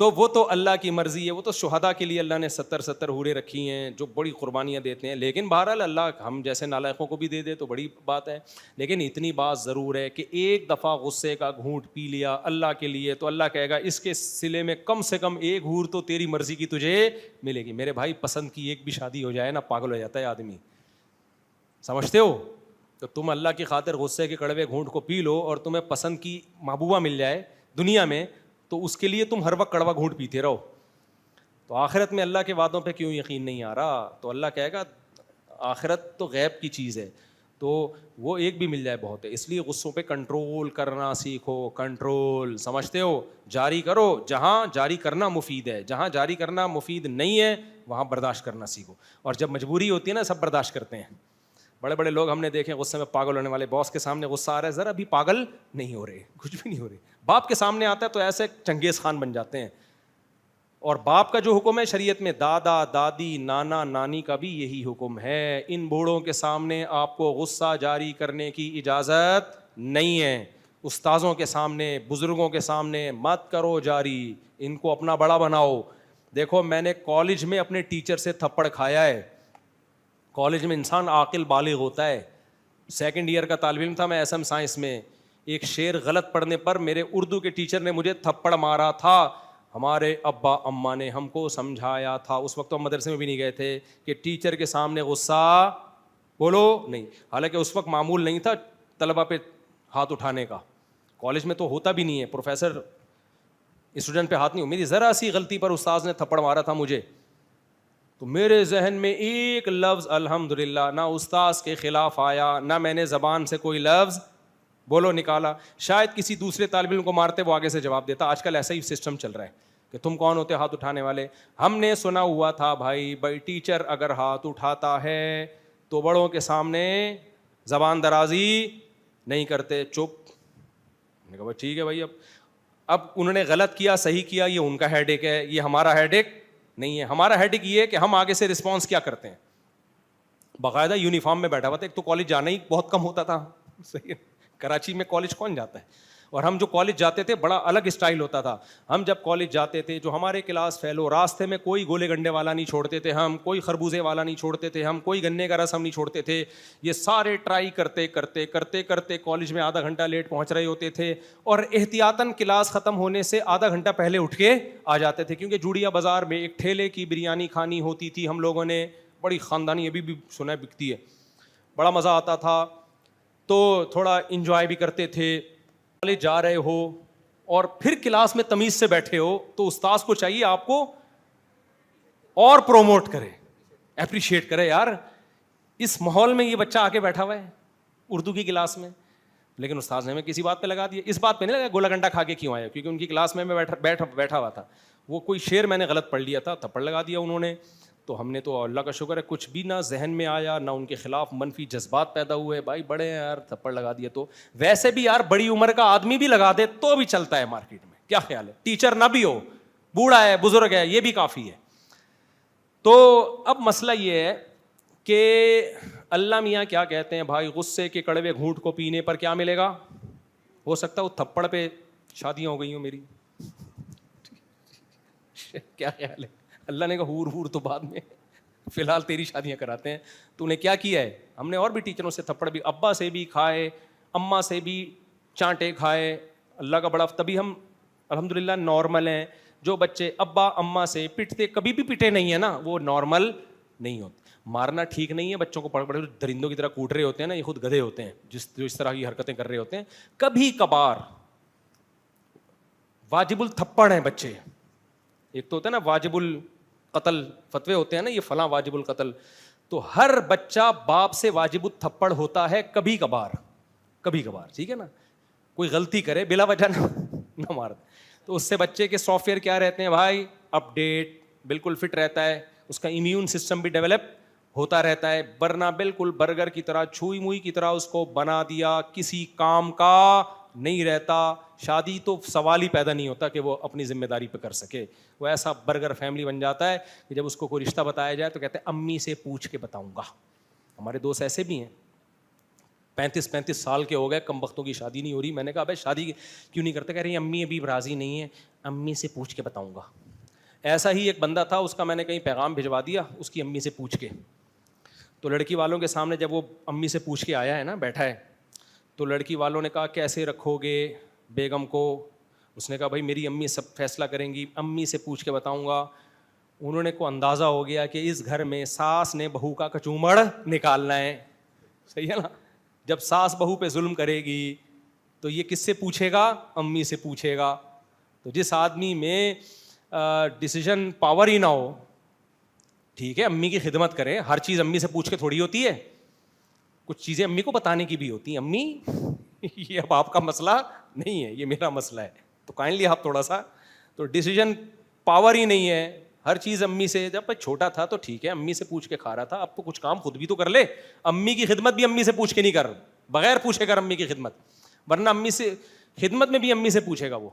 تو وہ تو اللہ کی مرضی ہے, وہ تو شہداء کے لیے اللہ نے 70 حوریں رکھی ہیں جو بڑی قربانیاں دیتے ہیں. لیکن بہرحال اللہ ہم جیسے نالائقوں کو بھی دے دے تو بڑی بات ہے. لیکن اتنی بات ضرور ہے کہ ایک دفعہ غصے کا گھونٹ پی لیا اللہ کے لیے تو اللہ کہے گا اس کے سلے میں کم سے کم ایک حور تو تیری مرضی کی تجھے ملے گی. میرے بھائی پسند کی ایک بھی شادی ہو جائے نا پاگل ہو جاتا ہے آدمی, سمجھتے ہو؟ تو تم اللہ کی خاطر غصے کے کڑوے گھونٹ کو پی لو اور تمہیں پسند کی محبوبہ مل جائے دنیا میں تو اس کے لیے تم ہر وقت کڑوا گھونٹ پیتے رہو. تو آخرت میں اللہ کے وعدوں پہ کیوں یقین نہیں آ رہا؟ تو اللہ کہے گا آخرت تو غیب کی چیز ہے, تو وہ ایک بھی مل جائے بہت ہے. اس لیے غصوں پہ کنٹرول کرنا سیکھو. کنٹرول سمجھتے ہو؟ جاری کرو جہاں جاری کرنا مفید ہے, جہاں جاری کرنا مفید نہیں ہے وہاں برداشت کرنا سیکھو. اور جب مجبوری ہوتی ہے نا سب برداشت کرتے ہیں. بڑے بڑے لوگ ہم نے دیکھے غصے میں پاگل ہونے والے, باس کے سامنے غصہ آ رہا ہے ذرا بھی پاگل نہیں ہو رہے, کچھ بھی نہیں ہو رہے. باپ کے سامنے آتا ہے تو ایسے چنگیز خان بن جاتے ہیں. اور باپ کا جو حکم ہے شریعت میں دادا دادی نانا نانی کا بھی یہی حکم ہے. ان بوڑھوں کے سامنے آپ کو غصہ جاری کرنے کی اجازت نہیں ہے. استاذوں کے سامنے بزرگوں کے سامنے مت کرو جاری, ان کو اپنا بڑا بناؤ. دیکھو میں نے کالج میں اپنے ٹیچر سے تھپڑ کھایا ہے. کالج میں انسان عاقل بالغ ہوتا ہے. 2nd ایئر کا طالب علم تھا میں ایس ایم سائنس میں. ایک شعر غلط پڑھنے پر میرے اردو کے ٹیچر نے مجھے تھپڑ مارا تھا. ہمارے ابا اماں نے ہم کو سمجھایا تھا, اس وقت تو ہم مدرسے میں بھی نہیں گئے تھے, کہ ٹیچر کے سامنے غصہ بولو نہیں. حالانکہ اس وقت معمول نہیں تھا طلبہ پہ ہاتھ اٹھانے کا. کالج میں تو ہوتا بھی نہیں ہے, پروفیسر اسٹوڈنٹ پہ ہاتھ نہیں ہو. میری ذرا سی غلطی پر استاذ نے تھپڑ مارا تھا مجھے, تو میرے ذہن میں ایک لفظ الحمدللہ نہ استاذ کے خلاف آیا, نہ میں نے زبان سے کوئی لفظ بولو نکالا. شاید کسی دوسرے طالب علم کو مارتے وہ آگے سے جواب دیتا. آج کل ایسا ہی سسٹم چل رہا ہے کہ تم کون ہوتے ہاتھ اٹھانے والے. ہم نے سنا ہوا تھا بھائی ٹیچر اگر ہاتھ اٹھاتا ہے تو بڑوں کے سامنے زبان درازی نہیں کرتے, چپ. میں نے کہا ٹھیک ہے بھائی. اب انہوں نے غلط کیا صحیح کیا یہ ان کا ہیڈ ایک ہے, یہ ہمارا ہیڈ ایک نہیں ہے. ہمارا ہیڈ ایک یہ ہے کہ ہم آگے سے رسپانس کیا کرتے ہیں. باقاعدہ یونیفارم میں بیٹھا ہوا تھا. ایک تو کالج جانا ہی بہت کم ہوتا تھا, صحیح ہے, کراچی میں کالج کون جاتا ہے, اور ہم جو کالج جاتے تھے بڑا الگ اسٹائل ہوتا تھا. ہم جب کالج جاتے تھے جو ہمارے کلاس فیلو, راستے میں کوئی گولے گنڈے والا نہیں چھوڑتے تھے ہم, کوئی خربوزے والا نہیں چھوڑتے تھے ہم, کوئی گنے کا رس ہم نہیں چھوڑتے تھے. یہ سارے ٹرائی کرتے کرتے کرتے کرتے کالج میں آدھا گھنٹہ لیٹ پہنچ رہے ہوتے تھے, اور احتیاطاً کلاس ختم ہونے سے آدھا گھنٹہ پہلے اٹھ کے آ جاتے تھے. کیونکہ جوڑیا بازار میں ایک ٹھیلے کی بریانی کھانی ہوتی تھی ہم لوگوں نے, بڑی خاندانی, ابھی بھی سنا ہے بکتی ہے, بڑا مزہ آتا تھا. تو تھوڑا انجوائے بھی کرتے تھے. کالج جا رہے ہو اور پھر کلاس میں تمیز سے بیٹھے ہو تو استاذ کو چاہیے آپ کو اور پروموٹ کرے, اپریشیٹ کرے. یار اس ماحول میں یہ بچہ آ کے بیٹھا ہوا ہے اردو کی کلاس میں, لیکن استاذ نے ہمیں کسی بات پہ لگا دیا. اس بات پہ نہیں لگا گولا گنڈا کھا کے کیوں آیا, کیونکہ ان کی کلاس میں بیٹھا ہوا تھا. وہ کوئی شعر میں نے غلط پڑھ لیا تھا, تھپڑ لگا دیا انہوں نے. تو ہم نے تو اللہ کا شکر ہے کچھ بھی نہ ذہن میں آیا, نہ ان کے خلاف منفی جذبات پیدا ہوئے. بھائی بڑے ہیں یار, تھپڑ لگا دیے. تو ویسے بھی یار بڑی عمر کا آدمی بھی لگا دے تو بھی چلتا ہے مارکیٹ میں, کیا خیال ہے؟ ٹیچر نہ بھی ہو, بوڑھا ہے بزرگ ہے, یہ بھی کافی ہے. تو اب مسئلہ یہ ہے کہ اللہ میاں کیا کہتے ہیں بھائی, غصے کے کڑوے گھونٹ کو پینے پر کیا ملے گا. ہو سکتا ہے وہ تھپڑ پہ شادیاں ہو گئی ہوں میری, کیا خیال ہے؟ اللہ نے کہا ہور ہور تو بعد میں, فی الحال تیری شادیاں کراتے ہیں. تو نے کیا کیا ہے؟ ہم نے اور بھی ٹیچروں سے تھپڑ بھی, ابا سے بھی کھائے, اماں سے بھی چانٹے کھائے. اللہ کا بڑا, تبھی ہم الحمدللہ نارمل ہیں. جو بچے ابا اماں سے پٹتے, کبھی بھی پٹے نہیں ہیں نا, وہ نارمل نہیں ہوتے. مارنا ٹھیک نہیں ہے بچوں کو, پڑھ پڑھ درندوں کی طرح کوٹ رہے ہوتے ہیں نا, یہ خود گدھے ہوتے ہیں جو اس طرح کی حرکتیں کر رہے ہوتے ہیں. کبھی کبھار واجب التھپڑ ہیں بچے. ایک تو ہوتا ہے نا واجب القتل, فتوے ہوتے ہیں نا یہ فلاں واجب القتل. تو ہر بچہ باپ سے واجب التھپڑ ہوتا ہے کبھی کبھار, کبھی کبھار, ٹھیک ہے نا. کوئی غلطی کرے بلا وجہ نہ مار. تو اس سے بچے کے سافٹ ویئر کیا رہتے ہیں بھائی, اپ ڈیٹ, بالکل فٹ رہتا ہے, اس کا امیون سسٹم بھی ڈیولپ ہوتا رہتا ہے. ورنہ بالکل برگر کی طرح, چھوئی موئی کی طرح اس کو بنا دیا, کسی کام کا نہیں رہتا. شادی تو سوال ہی پیدا نہیں ہوتا کہ وہ اپنی ذمہ داری پہ کر سکے. وہ ایسا برگر فیملی بن جاتا ہے کہ جب اس کو کوئی رشتہ بتایا جائے تو کہتے ہیں امی سے پوچھ کے بتاؤں گا. ہمارے دوست ایسے بھی ہیں, 35 سال کے ہو گئے, کم بختوں کی شادی نہیں ہو رہی. میں نے کہا بھائی شادی کیوں نہیں کرتے؟ کہہ رہی امی ابھی راضی نہیں ہے, امی سے پوچھ کے بتاؤں گا. ایسا ہی ایک بندہ تھا, اس کا میں نے کہیں پیغام بھجوا دیا اس کی امی سے پوچھ کے. تو لڑکی والوں کے سامنے جب وہ امی سے پوچھ کے آیا ہے نا, بیٹھا ہے, تو لڑکی والوں نے کہا کیسے رکھو گے بیگم کو؟ اس نے کہا بھائی میری امی سب فیصلہ کریں گی, امی سے پوچھ کے بتاؤں گا. انہوں نے کو اندازہ ہو گیا کہ اس گھر میں ساس نے بہو کا کچومڑ نکالنا ہے. صحیح ہے نا؟ جب ساس بہو پہ ظلم کرے گی تو یہ کس سے پوچھے گا؟ امی سے پوچھے گا. تو جس آدمی میں ڈیسیژن پاور ہی نہ ہو, ٹھیک ہے امی کی خدمت کرے, ہر چیز امی سے پوچھ کے تھوڑی ہوتی ہے, کچھ چیزیں امی کو بتانے کی بھی ہوتی ہیں. امی یہ اب آپ کا مسئلہ نہیں ہے, یہ میرا مسئلہ ہے, تو کائنڈلی آپ تھوڑا سا, تو ڈیسیژن پاور ہی نہیں ہے, ہر چیز امی سے. جب چھوٹا تھا تو ٹھیک ہے امی سے پوچھ کے کھا رہا تھا, اب تو کچھ کام خود بھی تو کر لے. امی کی خدمت بھی امی سے پوچھ کے نہیں کر, بغیر پوچھے کر امی کی خدمت, ورنہ امی سے خدمت میں بھی امی سے پوچھے گا وہ.